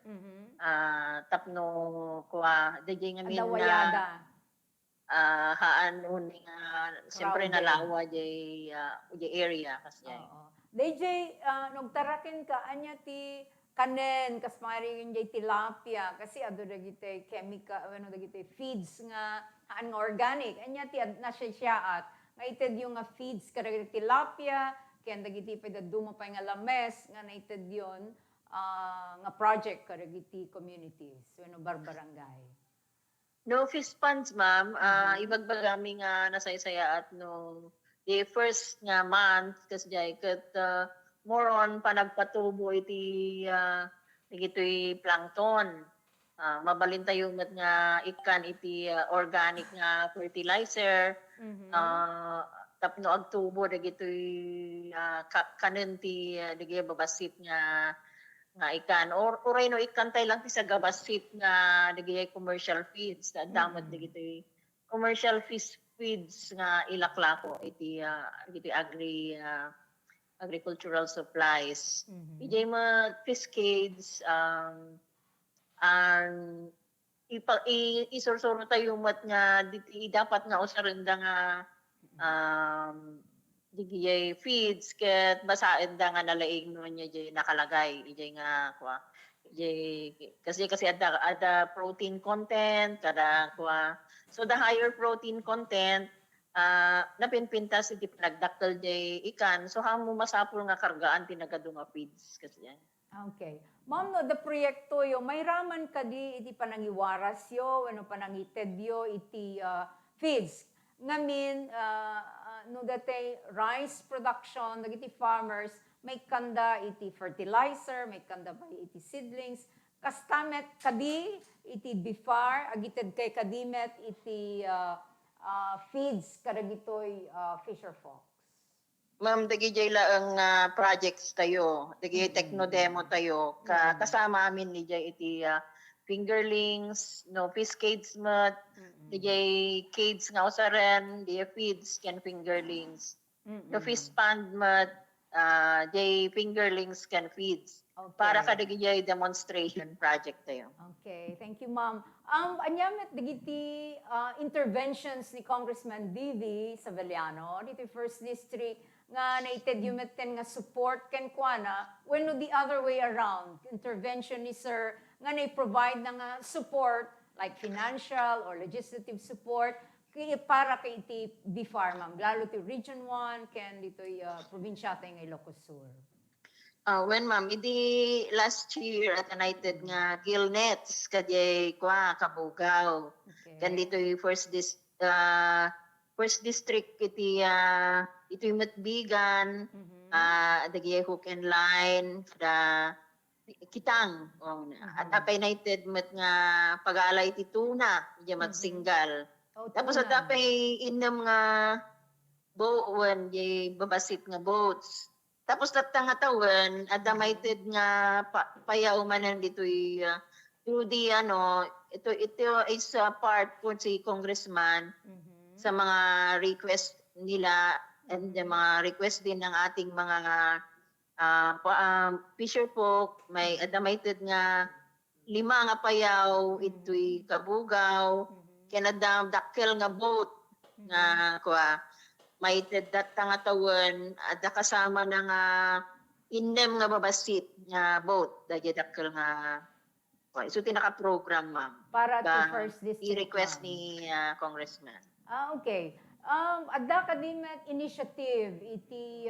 Tapno kuha, dajay nga min na Adawayada. haan uning siyempre Crowded. nalawa jay area kasi. Oo. DJ, nagtarakin ka, anya ti kanen, kas maaaring jay tilapia, kasi ado dagiti chemical, ano dagiti feeds nga, haan nga organic, anya ti na siya at, nga ited yung nga feeds kada tilapia, kaya dagiti pa dumapay nga lames, nga naited yun, nga project kada giti communities, ano barbarangay. No fish ponds, ma'am. Ibagbagami nga nasaysaya at no the first nga month kasi jay kat more on panagpatubo iti igitoy plankton. Mabalin tayo met nga ikan iti organic nga fertilizer. Tapno agtubo dagitoy kanen ti dagay babasit nga ikan or no ikan tay lang ti sa gabasit nga dagay commercial feeds damat dagitoy commercial fish feeds nga ilaklako iti agricultural supplies. Ijay mga fish cage isursuro tayo mat nga dapat nga usarenda nga digiyay feeds ket basaen da nga nalaing no nya jay nakalagay ijay nga kwa jay kasi ada protein content kada kwa so the higher protein content napinpintas iti pinagdakkel jay ikan so hamo masapul nga kargaan tinagado nga feeds kasi yan. Okay. Ma'am, no, the proyekto yo, may raman ka di iti panangiwaras yo, ano panangited yo, iti feeds. Ngamin, no dati rice production, dagiti farmers, may kanda iti fertilizer, may kanda ba iti seedlings, kastamet kadi iti bifar, agited kay kadimet iti feeds kadagitoy Fisher Fox. Ma'am, dagijay laang projects tayo, dagijay techno-demo tayo, kasama amin ni jay iti fingerlings, no fish cage mat, dagijay cage nga usaren, di feeds can fingerlings. No fish pond mat, jay fingerlings can feeds. Okay. Para ka dagijay demonstration project tayo. Okay, thank you, ma'am. Anyamet digiti interventions ni Congressman Vivi Savellano dito First District nga naited yumeten nga support ken kuana when no the other way around intervention ni sir nga provide na nga support like financial or legislative support para kay iti BIFAR, ma'am, lalo ti Region 1 ken dito probinsya tayo ng Ilocos Sur. When ma'am, idi last year at united nga gillnets kadye kwa kabugaw. Okay. Kan dito yung first district iti matbigan, dagay hook and line, kada kitang. At apay united mat nga pag-alay iti tuna, iti magsingal. Tapos at apay inam nga bowen, di babasit nga boats. Tapos tatangatawan, adamited nga payaw manan dito through the ito is part po si Congressman sa mga request nila and the mga request din ng ating mga fisher folk, may adamited nga 5 nga payaw ito'y kabugaw, kanadam dakkel nga boat nga kwa may dat nga tawon at kasama na nga inem nga babasit nga boat dagiti dakkel nga so tinaka-program, ma'am. Para to First District. I-request ni Congressman. Okay. Adda kadimet initiative iti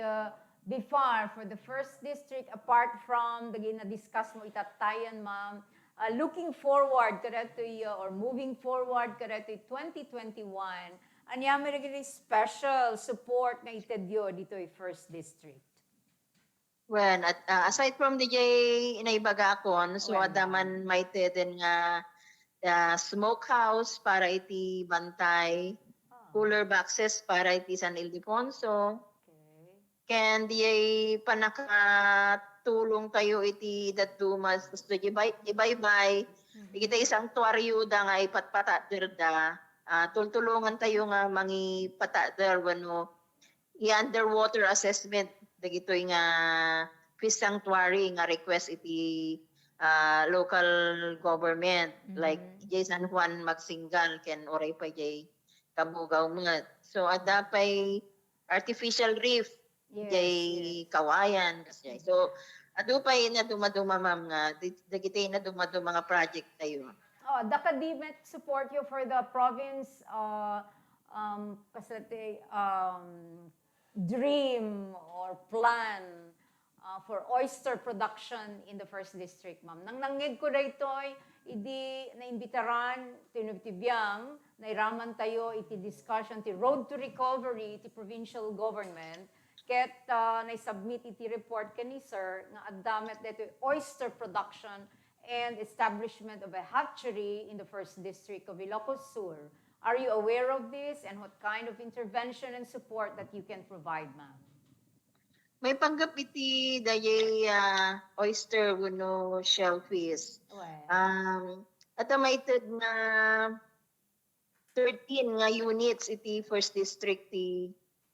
BIFAR for the First District apart from the na-discuss mo itatayan, ma'am. Looking forward kareto or moving forward kareto 2021. Anya may special support na itedyo dito First District. When at aside from DJ inaibagakon, so Well, adaman may teden nga smokehouse para iti bantay, oh, cooler boxes para iti San Ildefonso, okay. ken di ay panakatulong tayo iti daddumas gusto di bay Mhm. kita isang tuwaryo da nga ipatpata derda tultulungan tayo nga mangi pata der wano i-underwater assessment dagitoy nga fish sanctuary nga request iti local government like Mhm. ijay San Juan Magsingal ken oray pa ijay Kabugaw mga. So ada pay artificial reef Yes, yes. ijay Kawayan kasi. So adu pay na dumaduma ma'am nga dagiti na dumaduma nga project tayo. Oh, the academic support you for the province kasati dream or plan for oyster production in the first district, ma'am. Nang nangig ko daytoy, idi naimbitaran tinubtibiyang nairaman tayo iti discussion ti road to recovery iti provincial government ket naisubmit iti report kani sir nga addamet daytoy oyster production and establishment of a hatchery in the first district of Ilocos Sur. Are you aware of this and what kind of intervention and support that you can provide, ma'am? May panggap iti dayay oyster wenno shellfish. Well, Automated na 13 nga units iti first district ti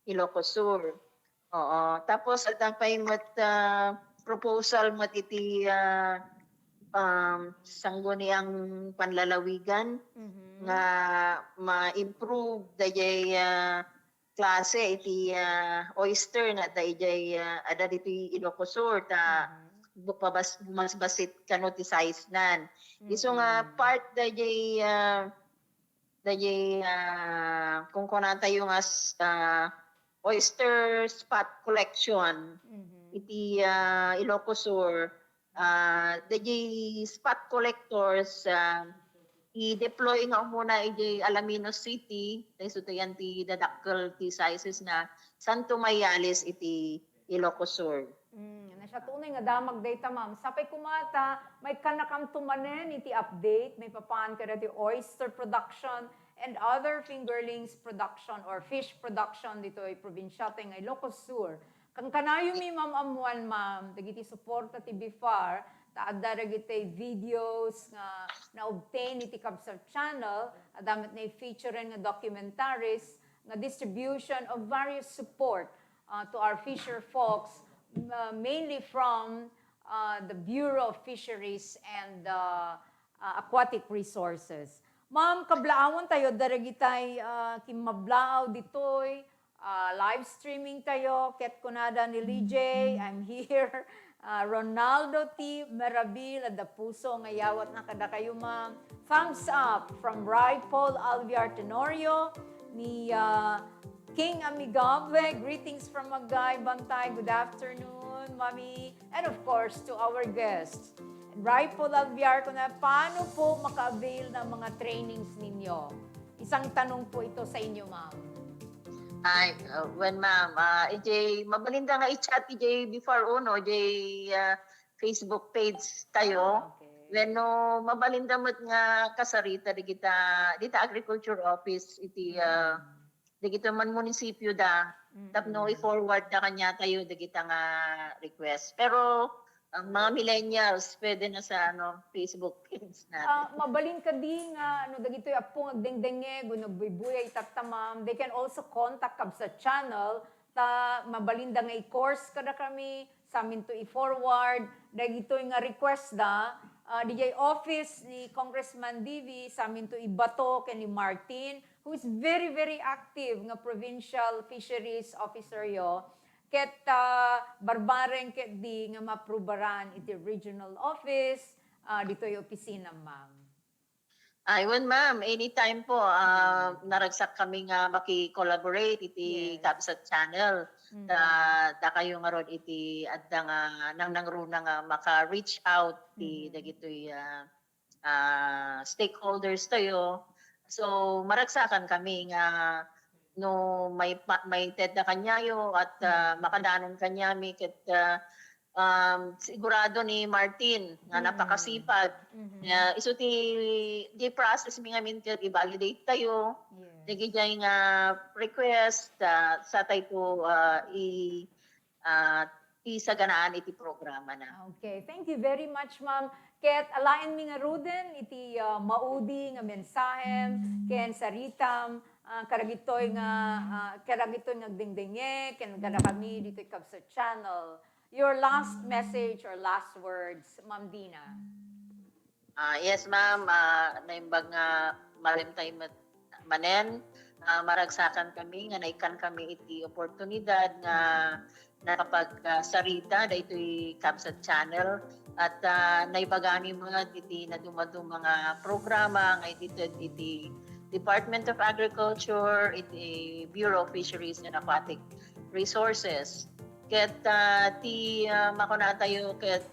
Ilocos Sur. Oo. Tapos at ang pay proposal mat iti sangguniang panlalawigan mhm. nga ma-improve dayay klase iti oyster na dayay ada diti Ilocos Sur ta mas basit kano ti size nan. Iso nga part dayay kung kunan tayo nga oyster spot collection iti Ilocos Sur dayay spot collectors i-deploy nga muna iti Alaminos City dahil so tayan ti dadakkel ti sizes na Santo Mayales iti Ilocos Sur. Na siya tunay nga damag data, ma'am. Sapay kumata, may kanakam tumanen iti update, may papaan ka dati oyster production and other fingerlings production or fish production dito ay probinsya tay nga Ilocos Sur. Kang kanayo mi ma'am amuan ma'am, dagiti support ti BIFAR, taadda dagiti videos nga na-obtain iti Kabsat channel, adamit na i-featuring nga documentaries, nga distribution of various support to our fisher folks, mainly from the Bureau of Fisheries and Aquatic Resources. Ma'am, kablaawon tayo, daragitay kimablaaw ditoy, live streaming tayo, ket kunada ni LJ, I'm here. Ronaldo T. Merabil, at the puso nga yawat na kada kayo ma'am. Thumbs up from Rai Paul Alviar Tenorio, ni King Amigable, greetings from Magay, Bantay, good afternoon, Mami. And of course, to our guests. Rai Paul Alviar ko na, paano po maka-avail ng mga trainings ninyo? Isang tanong po ito sa inyo, ma'am. Ay, when ma'am, ijay mabalinda nga i-chat ijay before uno, ijay Facebook page tayo. Okay. When no mabalinda mat nga kasarita dita Agriculture Office iti digita man munisipyo da. Tapno i-forward da kanya tayo digita nga request. Pero ang mga millennials pwede na sa Facebook page natin. Mabalin ka di nga, dagito yung apong agdengdenge, gunagbuybuya itatamam. They can also contact kab sa channel, ta mabalinda nga i-course kada kami, sa amin to i-forward, dagito yung nga request da, DJ office ni Congressman Divi, sa amin to ibato kay ni Martin, who is very, very active nga provincial fisheries officer yo. Ket barbareng ket di nga maprubaran iti regional office, dito yung opisina, ma'am. Ayun ma'am, anytime po naragsak kami nga maki-collaborate iti Yes. Kabsat channel. Da kayo nga ron iti adda nga nangruna nga maka-reach out ti dagitoy stakeholders tayo. So maragsakan kami nga no may TED na kanyayo at makadanon kanyami ket sigurado ni Martin nga napakasipag. Iso di process mi nga minti i-validate tayo. Yes. Dagi jay nga request sa tayo po isaganaan iti programa na. Okay, thank you very much, ma'am. Ket alain mi nga ruden iti maudi nga mensahem ken saritam karagitoy nga dingdinge ken kada kami dito sa channel. Your last message or last words, Ma'am Dina. Yes, ma'am. Naimbag nga marim tayo manen. Maragsakan kami, nga naikan kami iti oportunidad nga nakapag-sarita da ito'y Kabsat Channel at naibagani mga iti na dumadong mga programa nga iti Department of Agriculture, iti Bureau of Fisheries and Aquatic Resources. Ket ti makuna tayo ket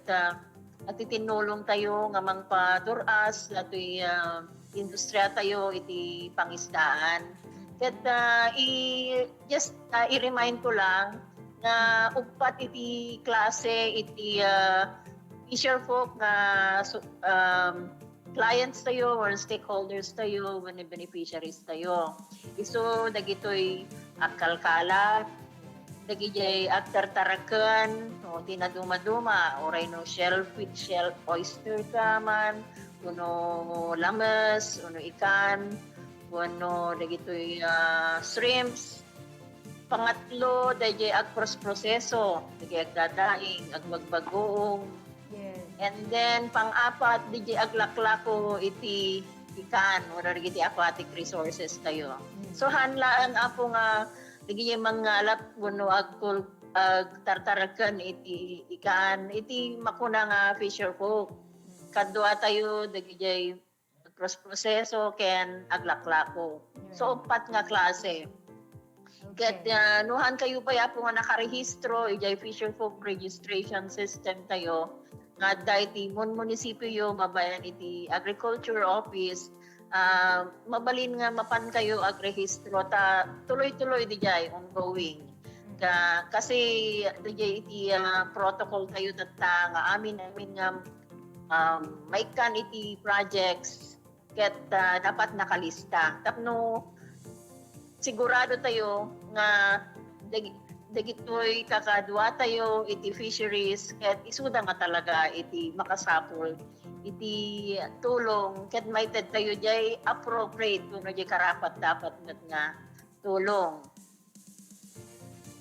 at itinulong tayo nga mangpaduras atoy industriya tayo iti pangisdaan. Ket i-remind ko lang na ugpat iti klase iti fisher folk na clients tayo or stakeholders tayo when beneficiaries tayo. Iso dagitoy akalkala dagijay agtartaraken no tinaduma-duma oray no shellfish, shell oyster kaman kuno lamas kuno ikan kuno dagitoy shrimps. Pangatlo dagijay agproseso dagijay agdadaing agmagbagoong. Yes. And then pang-apat dagijay aglaklako iti ikan or dagiti aquatic resources tayo. So hanlaan apo nga lagi yung mga alap kuno tartarakan iti ikan iti makuna nga fisher folk kadwa tayo dagijay cross proseso ken aglaklako so upat nga klase ket nuhan kayo pa yapo nga nakarehistro ijay fisher folk registration system tayo nga iti munisipyo mabayan iti agriculture office mabalin nga mapan kayo agrehistro ta tuloy-tuloy dijay ongoing kasi dijay iti protocol tayo tatta nga amin nga may kan iti projects ket dapat nakalista tapno sigurado tayo nga dagitoy kakadwa tayo iti fisheries ket isuda nga talaga iti makasapol iti tulong ket maited tayo jay appropriate kuno jay karapat dapat nga tulong.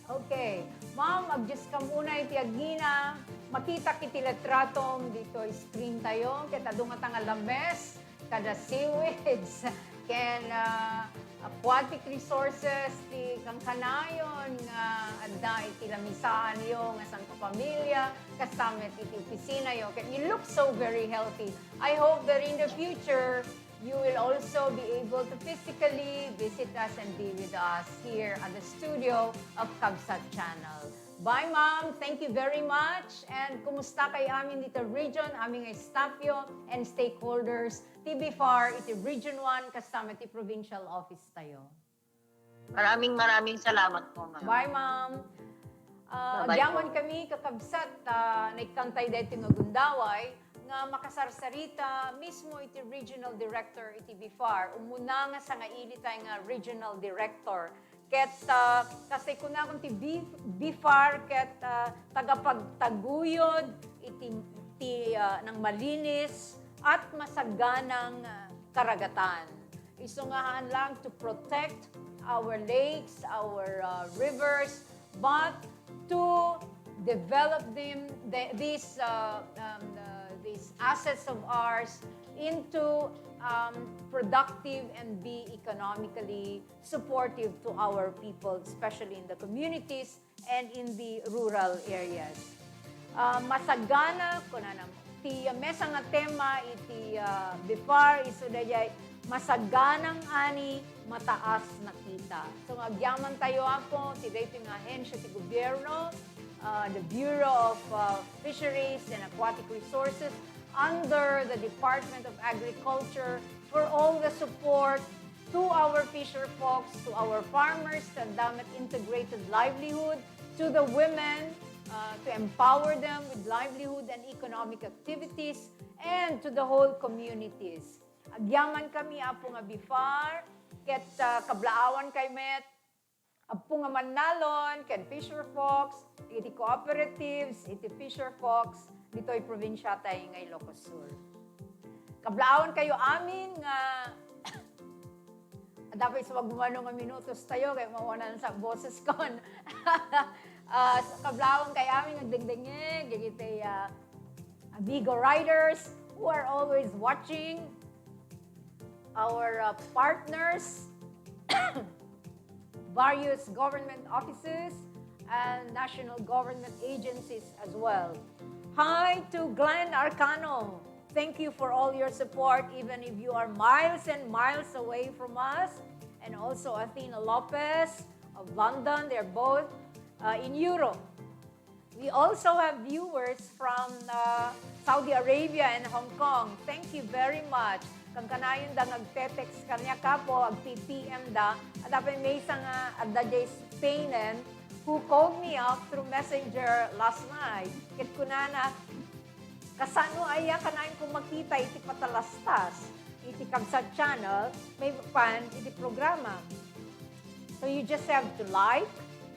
Okay. Ma'am, adjust ka muna iti agina. Makita kiti letratom dito screen tayo. Kita dunga nga lames, kada seaweeds, ken aquatic resources, ti kang kanayon, nga adda iti lamisaan yo, nga sang kapamilya, kasamet iti opisina yo. You look so very healthy. I hope that in the future, you will also be able to physically visit us and be with us here at the studio of Kabsat Channel. Bye, Ma'am. Thank you very much. And kumusta kay amin dito region, aming estafyo and stakeholders. TB4, iti Region 1, kasama iti Provincial Office tayo. Maraming salamat po, ma'am. Bye, Ma'am. Agyaman kami kakabsat, naikantay dahito nga gundaway, nga makasarsarita mismo iti Regional Director iti BIFAR. Umuna nga sa nga ili tayo nga Regional Director. Ket kasi kuna kung ti BIFAR ket tagapagtaguyod iti ng malinis at masaganang karagatan. Iso nga lang to protect our lakes, our rivers, but to develop these assets of ours into productive and be economically supportive to our people, especially in the communities and in the rural areas. Masagana, kunanam, ti mesa nga tema iti BIFAR iso dayay masaganang ani mataas na kita. So agyaman tayo ako ti dayto nga ahensya ti gobyerno, the Bureau of Fisheries and Aquatic Resources under the Department of Agriculture for all the support to our fisher folks, to our farmers, to Damat Integrated Livelihood, to the women, to empower them with livelihood and economic activities, and to the whole communities. Agyaman kami apo nga bifar, ket kablaawan kay met, apo nga Manalon, ken Fisher Fox, iti cooperatives, iti Fisher Fox, dito'y probinsya tayo ngay Ilocos Sur. Kablaawan kayo amin nga dapat sa magmano nga minutos tayo kay mawanan sa boses kon. Kablaawan kay amin nga dingdingig, gigitay Vigo Riders who are always watching, our partners, various government offices and national government agencies as well. Hi to Glenn Arcano. Thank you for all your support, even if you are miles and miles away from us. And also Athena Lopez of London. They're both in Europe. We also have viewers from Saudi Arabia and Hong Kong. Thank you very much. Kang kanayon da nagte-text kanya ka po, ag-PPM da. At dapat may isang adda jay Spainen who called me up through Messenger last night. Kit ko na kasano aya kanayon kung makita iti patalastas, iti Kabsat channel, may pan iti programa. So you just have to like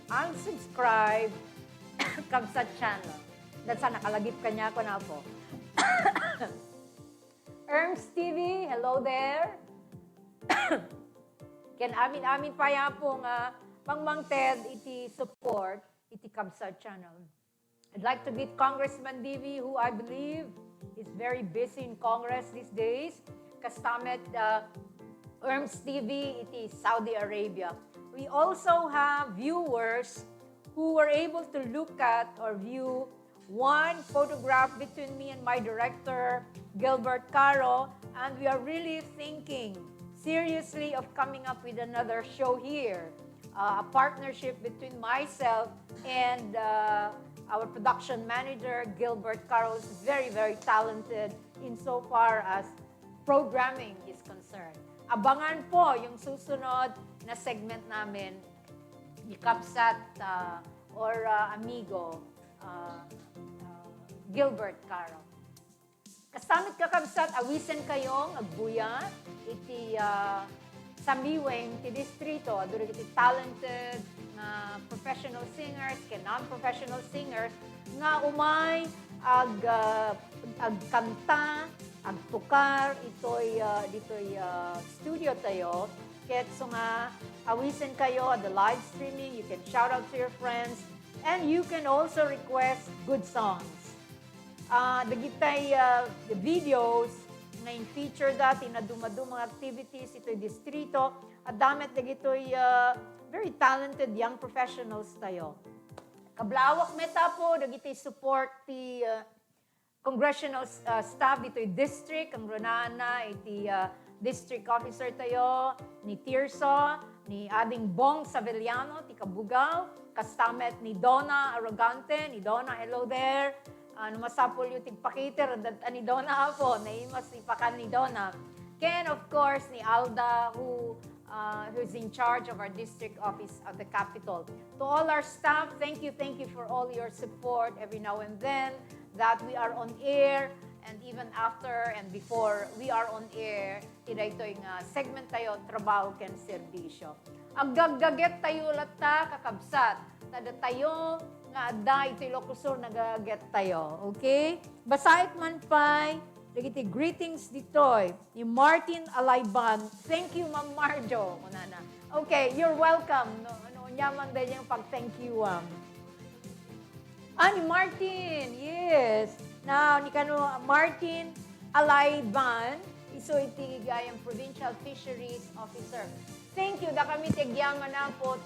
and subscribe Kabsat channel. That's nakalagip kanya ko na po. Erms TV, hello there. Ken amin pa ya po nga pangmangted iti support iti Kabsat channel. I'd like to greet Congressman Divi, who I believe is very busy in Congress these days. Kastamet Erms TV, iti Saudi Arabia. We also have viewers who were able to look at or view one photograph between me and my director, Gilbert Caro, and we are really thinking seriously of coming up with another show here. A partnership between myself and our production manager, Gilbert Caro, is very, very talented insofar as programming is concerned. Abangan po yung susunod na segment namin ni Kabsat or amigo Gilbert Caro. Kasamit ka Kabsat, awisen kayong agbuya iti samiweng ti distrito, aduro iti talented nga professional singers, ken non-professional singers, nga umay agkanta, agtukar, ditoy studio tayo. Ket so nga, awisen kayo at the live streaming, you can shout out to your friends, and you can also request good songs. Dagitay the videos, ngayon feature dati na dumadumang activities ito'y distrito at damit dagito'y very talented young professionals tayo. Kablawak meta po dagito'y support ti congressional staff dito'y district ang runana iti district officer tayo ni Tirso, ni Ading Bong Savellano ti Kabugao, kastamet ni Donna Arrogante, ni Donna, hello there. Masapol yung tigpakiter, ni Donna po, naimas ipakan ni Donna. Ken, of course, ni Alda, who's in charge of our district office at the Capitol. To all our staff, thank you for all your support every now and then that we are on air, and even after and before we are on air, ito yung segment tayo, trabaho ken serbisyo. Agagaget tayo lata, kakabsat, tada tayo, nga adda ito Ilocos Sur nagaget tayo. Okay? Basait man pa'y, dagiti greetings ditoy, ni Martin Alayban. Thank you, Ma'am Marjo. Kunana. Okay, you're welcome. Nyaman din yung pag-thank you. Ni Martin, yes. Now, ni kano Martin Alayban, iso iti gayang Provincial Fisheries Officer. Thank you, da kami tigyaman na po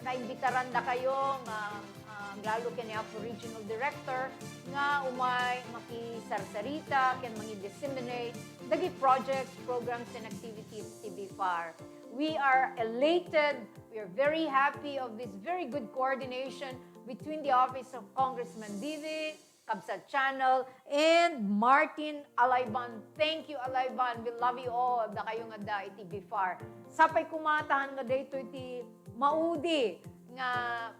naimbitaran na kayo lalo kanya po regional director nga umay makisarsarita ken mangi-disseminate dagi projects, programs, and activities ti BIFAR. We are elated, we are very happy of this very good coordination between the Office of Congressman Divi, Kabsat Channel, and Martin Alayban. Thank you, Alayban. We love you all. Da kayo nga da iti BIFAR. Sapay kumatahan nga dito iti maudi nga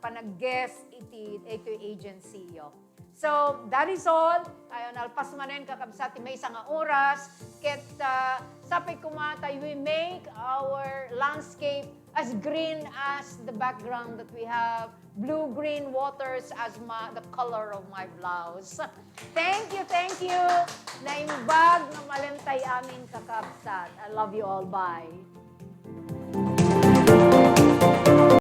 panag-guest iti agency yo. So, that is all. Ayon, alpas manen kakabsat may isang oras. Ket sapay kumatay, we make our landscape as green as the background that we have. Blue-green waters as the color of my blouse. Thank you. Naimbag na malentay amin kakabsat. I love you all. Bye.